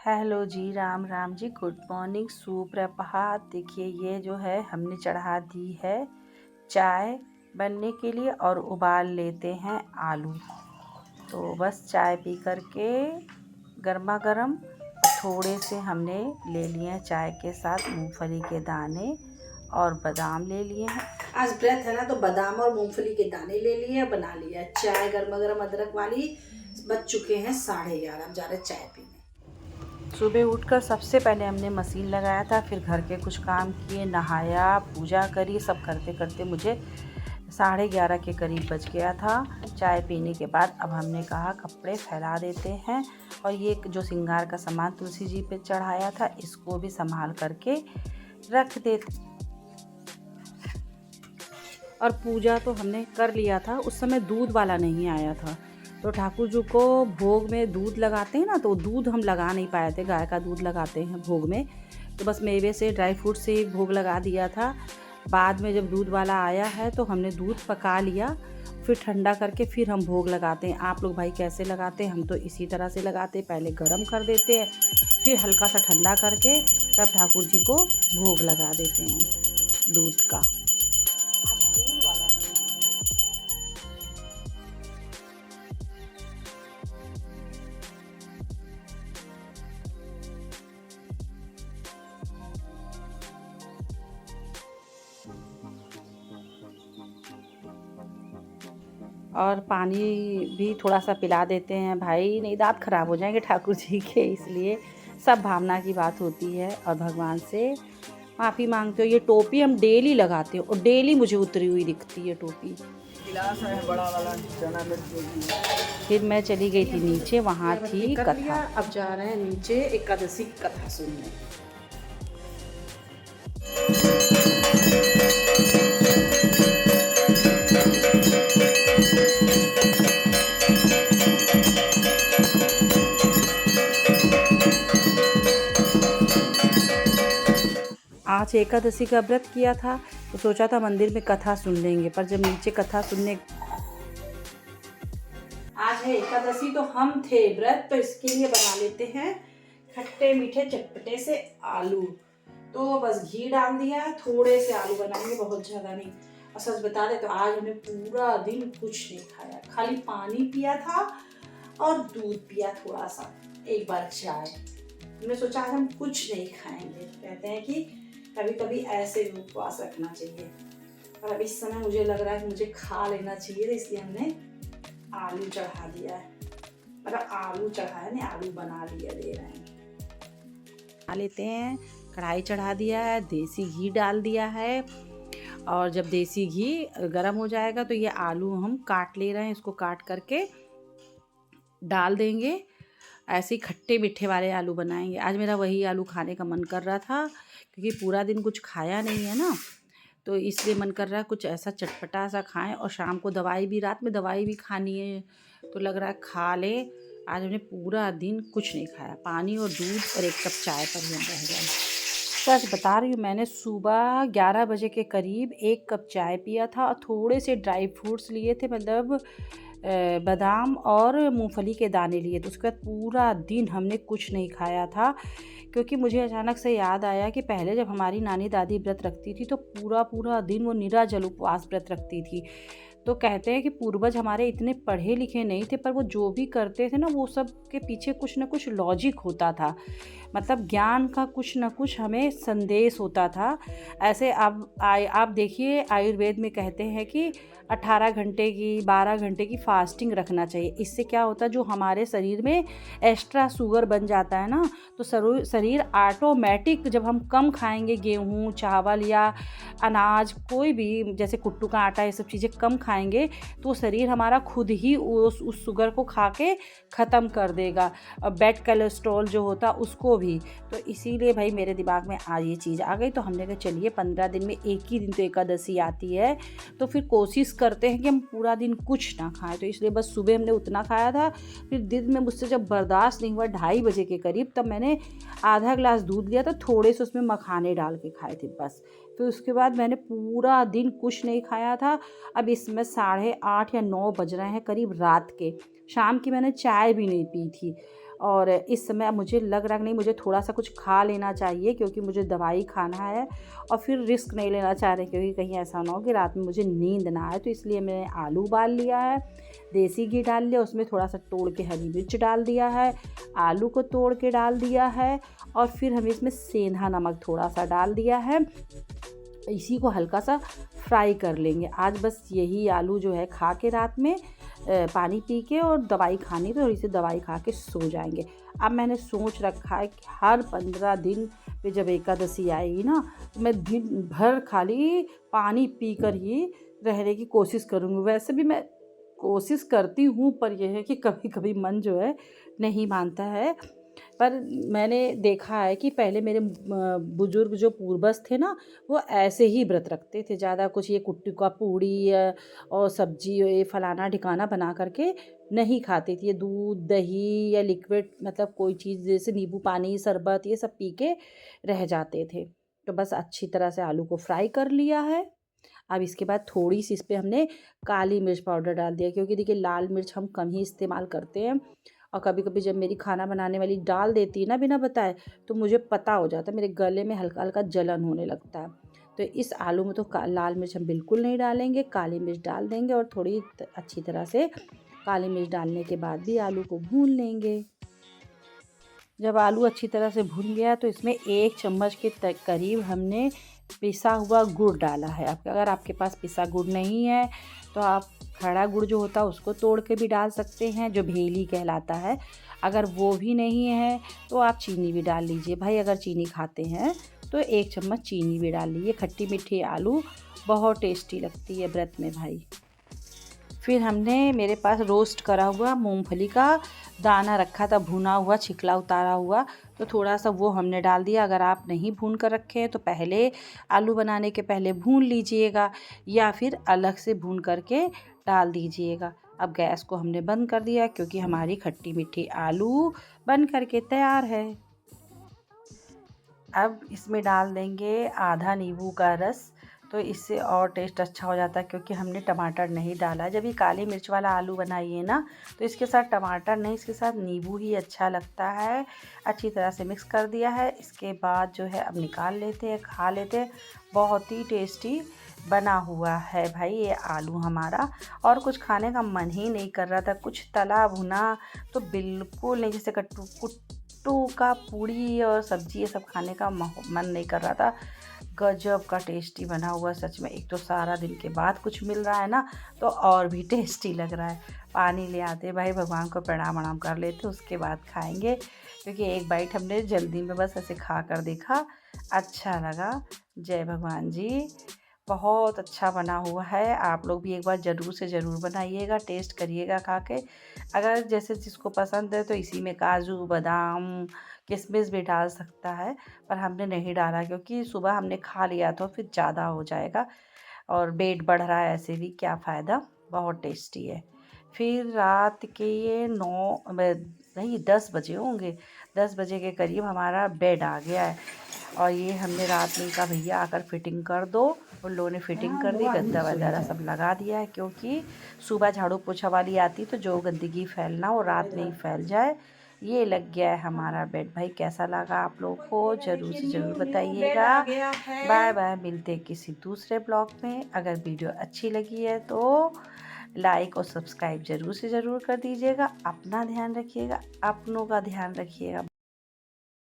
Hello जी, Ram Ram ji, good morning, सुप्रभात। देखिए ये जो है हमने चढ़ा दी है चाय बनने के लिए और उबाल लेते हैं आलू। तो बस चाय पी करके गर्मा गर्म थोड़े से हमने ले लिए हैं चाय के साथ मूंगफली के दाने और बादाम ले लिए हैं। आज व्रत है ना, तो बादाम और मूंगफली के दाने ले लिए, बना लिया चाय गर्मा गर्म अदरक वाली। बज चुके हैं 11:30, अब जा रहे चाय पीने। सुबह उठकर सबसे पहले हमने मशीन लगाया था, फिर घर के कुछ काम किए, नहाया, पूजा करी। सब करते करते मुझे 11:30 के करीब बज गया था। चाय पीने के बाद अब हमने कहा कपड़े फैला देते हैं और ये जो श्रृंगार का सामान तुलसी जी पे चढ़ाया था इसको भी संभाल करके रख देते। और पूजा तो हमने कर लिया था, उस समय दूध वाला नहीं आया था, तो ठाकुर जी को भोग में दूध लगाते हैं ना, तो दूध हम लगा नहीं पाए थे। गाय का दूध लगाते हैं भोग में, तो बस मेवे से ड्राई फ्रूट से ही भोग लगा दिया था। बाद में जब दूध वाला आया है तो हमने दूध पका लिया, फिर ठंडा करके फिर हम भोग लगाते हैं। आप लोग भाई कैसे लगाते हैं? हम तो इसी तरह से लगाते हैं, पहले गरम कर देते हैं, फिर हल्का सा ठंडा करके तब ठाकुर जी को भोग लगा देते हैं दूध का। और पानी भी थोड़ा सा पिला देते हैं भाई, नहीं दांत खराब हो जाएंगे ठाकुर जी के, इसलिए सब भावना की बात होती है और भगवान से माफ़ी मांगते हो। ये टोपी हम डेली लगाते हो और डेली मुझे उतरी हुई दिखती है टोपी। गिलास है बड़ा वाला, चना मिर्च। फिर मैं चली गई थी नीचे, वहाँ थी कथा। अब जा रहे हैं नीचे एकादशी की कथा सुनने। आज एकादशी का व्रत किया था तो सोचा था मंदिर में कथा सुन लेंगे, पर जब नीचे कथा सुनने आज है एकादशी, तो हम थे व्रत, तो इसके लिए बना लेते हैं खट्टे मीठे चटपटे से आलू। तो बस घी डाल दिया, थोड़े से आलू बनाएंगे, बहुत ज़्यादा नहीं। और सच बता दे तो आज हमने पूरा दिन कुछ नहीं खाया, खाली पानी पिया था और दूध पिया थोड़ा सा, एक बार चाय। हमने सोचा आज हम कुछ नहीं खाएंगे। कहते हैं कि कभी कभी ऐसे भी उपवास रखना चाहिए, और अब इस समय मुझे लग रहा है कि मुझे खा लेना चाहिए, तो इसलिए हमने आलू चढ़ा दिया है। मतलब आलू चढ़ाया नहीं, आलू बना लिया, दे रहे हैं। बना लेते हैं। कढ़ाई चढ़ा दिया है, देसी घी डाल दिया है, और जब देसी घी गर्म हो जाएगा तो ये आलू हम काट ले रहे हैं, इसको काट करके डाल देंगे। ऐसे ही खट्टे मीठे वाले आलू बनाएंगे। आज मेरा वही आलू खाने का मन कर रहा था, क्योंकि पूरा दिन कुछ खाया नहीं है ना, तो इसलिए मन कर रहा है कुछ ऐसा चटपटा सा खाएं। और शाम को दवाई भी, रात में दवाई भी खानी है, तो लग रहा है खा ले। आज हमने पूरा दिन कुछ नहीं खाया, पानी और दूध और एक कप चाय पर ही हम रह गए। सच बता रही हूँ, मैंने सुबह 11 बजे के करीब 1 कप चाय पिया था और थोड़े से ड्राई फ्रूट्स लिए थे, मतलब बादाम और मूंगफली के दाने लिए। तो उसके बाद पूरा दिन हमने कुछ नहीं खाया था, क्योंकि मुझे अचानक से याद आया कि पहले जब हमारी नानी दादी व्रत रखती थी तो पूरा पूरा दिन वो निराजल उपवास व्रत रखती थी। तो कहते हैं कि पूर्वज हमारे इतने पढ़े लिखे नहीं थे, पर वो जो भी करते थे ना, वो सब के पीछे कुछ ना कुछ लॉजिक होता था, मतलब ज्ञान का कुछ ना कुछ हमें संदेश होता था। ऐसे आप देखिए, आयुर्वेद में कहते हैं कि 18 घंटे की, 12 घंटे की फास्टिंग रखना चाहिए। इससे क्या होता है, जो हमारे शरीर में एक्स्ट्रा शुगर बन जाता है ना, तो शरीर ऑटोमेटिक, जब हम कम खाएंगे गेहूँ चावल या अनाज, कोई भी जैसे कुट्टू का आटा, ये सब चीज़ें कम खाएंगे, तो शरीर हमारा खुद ही उस शुगर को खा के ख़त्म कर देगा, और बैड कोलेस्ट्रॉल जो होता उसको भी। तो इसीलिए भाई मेरे दिमाग में आज ये चीज़ आ गई, तो हमने कहा चलिए 15 दिन में एक ही दिन तो एकादशी आती है, तो फिर कोशिश करते हैं कि हम पूरा दिन कुछ ना खाएं। तो इसलिए बस सुबह हमने उतना खाया था, फिर दिन में मुझसे जब बर्दाश्त नहीं हुआ 2:30 बजे के करीब, तब मैंने आधा ग्लास दूध लिया था, थोड़े से उसमें मखाने डाल के खाए थे बस। फिर उसके बाद मैंने पूरा दिन कुछ नहीं खाया था। अब इसमें 8:30 या 9 बज रहे हैं करीब रात के। शाम की मैंने चाय भी नहीं पी थी, और इस समय अब मुझे लग रहा है नहीं, मुझे थोड़ा सा कुछ खा लेना चाहिए क्योंकि मुझे दवाई खाना है और फिर रिस्क नहीं लेना चाह रहे क्योंकि कहीं ऐसा ना हो कि रात में मुझे नींद ना आए। तो इसलिए मैंने आलू उबाल लिया है, देसी घी डाल लिया, उसमें थोड़ा सा तोड़ के हरी मिर्च डाल दिया है, आलू को तोड़ के डाल दिया है और फिर हम इसमें सेंधा नमक थोड़ा सा डाल दिया है। इसी को हल्का सा फ्राई कर लेंगे। आज बस यही आलू जो है खा के रात में पानी पी के और दवाई खानी तो थोड़ी सी दवाई खा के सो जाएंगे। अब मैंने सोच रखा है कि हर 15 दिन पे जब एकादशी आएगी ना, तो मैं दिन भर खाली पानी पी कर ही रहने की कोशिश करूँगी। वैसे भी मैं कोशिश करती हूँ, पर यह है कि कभी कभी मन जो है नहीं मानता है। पर मैंने देखा है कि पहले मेरे बुजुर्ग जो पूर्वज थे ना, वो ऐसे ही व्रत रखते थे। ज़्यादा कुछ ये कुट्टी का पूड़ी और सब्जी ये फलाना ठिकाना बना करके नहीं खाते थे। ये दूध दही या लिक्विड मतलब कोई चीज़ जैसे नींबू पानी शरबत ये सब पी के रह जाते थे। तो बस अच्छी तरह से आलू को फ्राई कर लिया है। अब इसके बाद थोड़ी सी इस पर हमने काली मिर्च पाउडर डाल दिया क्योंकि देखिए लाल मिर्च हम कम ही इस्तेमाल करते हैं। और कभी कभी जब मेरी खाना बनाने वाली डाल देती है ना बिना बताए, तो मुझे पता हो जाता है, मेरे गले में हल्का हल्का जलन होने लगता है। तो इस आलू में तो लाल मिर्च हम बिल्कुल नहीं डालेंगे, काली मिर्च डाल देंगे और थोड़ी अच्छी तरह से काली मिर्च डालने के बाद भी आलू को भून लेंगे। जब आलू अच्छी तरह से भुन गया तो इसमें 1 चम्मच के करीब हमने पिसा हुआ गुड़ डाला है। अगर आपके पास पिसा गुड़ नहीं है तो आप खड़ा गुड़ जो होता है उसको तोड़ के भी डाल सकते हैं, जो भेली कहलाता है। अगर वो भी नहीं है तो आप चीनी भी डाल लीजिए। भाई अगर चीनी खाते हैं तो 1 चम्मच चीनी भी डाल लीजिए। खट्टी मीठी आलू बहुत टेस्टी लगती है व्रत में भाई। फिर हमने मेरे पास रोस्ट करा हुआ मूंगफली का दाना रखा था, भुना हुआ छिकला उतारा हुआ, तो थोड़ा सा वो हमने डाल दिया। अगर आप नहीं भून कर रखे हैं तो पहले आलू बनाने के पहले भून लीजिएगा या फिर अलग से भून करके डाल दीजिएगा। अब गैस को हमने बंद कर दिया क्योंकि हमारी खट्टी मीठी आलू बन करके तैयार है। अब इसमें डाल देंगे आधा नींबू का रस, तो इससे और टेस्ट अच्छा हो जाता है क्योंकि हमने टमाटर नहीं डाला। जब ये काली मिर्च वाला आलू बनाइए ना तो इसके साथ टमाटर नहीं, इसके साथ नींबू ही अच्छा लगता है। अच्छी तरह से मिक्स कर दिया है। इसके बाद जो है अब निकाल लेते हैं, खा लेते हैं। बहुत ही टेस्टी बना हुआ है भाई ये आलू हमारा। और कुछ खाने का मन ही नहीं कर रहा था, कुछ तला भुना तो बिल्कुल नहीं, जैसे कट्टू का पूड़ी और सब्जी ये सब खाने का मन नहीं कर रहा था। गजब का टेस्टी बना हुआ सच में। एक तो सारा दिन के बाद कुछ मिल रहा है ना, तो और भी टेस्टी लग रहा है। पानी ले आते भाई, भगवान को प्रणाम वणाम कर लेते, उसके बाद खाएंगे क्योंकि एक बाइट हमने जल्दी में बस ऐसे खा कर देखा, अच्छा लगा। जय भगवान जी। बहुत अच्छा बना हुआ है। आप लोग भी एक बार ज़रूर से ज़रूर बनाइएगा, टेस्ट करिएगा खा के। अगर जैसे जिसको पसंद है तो इसी में काजू बादाम किशमिश भी डाल सकता है, पर हमने नहीं डाला क्योंकि सुबह हमने खा लिया तो फिर ज़्यादा हो जाएगा और वेट बढ़ रहा है, ऐसे भी क्या फ़ायदा। बहुत टेस्टी है। फिर रात के ये 10 बजे होंगे, 10 बजे के करीब हमारा बेड आ गया है और ये हमने रात में कहा भैया आकर फिटिंग कर दो। उन लोगों ने फिटिंग कर दी, गद्दा वगैरह सब लगा दिया है क्योंकि सुबह झाड़ू पोछा वाली आती तो जो गंदगी फैलना वो रात में ही फैल जाए। ये लग गया है हमारा बेड। भाई कैसा लगा आप लोगों को ज़रूर से ज़रूर बताइएगा। बाय बाय, मिलते हैं किसी दूसरे ब्लॉग में। अगर वीडियो अच्छी लगी है तो लाइक और सब्सक्राइब ज़रूर से ज़रूर कर दीजिएगा। अपना ध्यान रखिएगा, अपनों का ध्यान रखिएगा।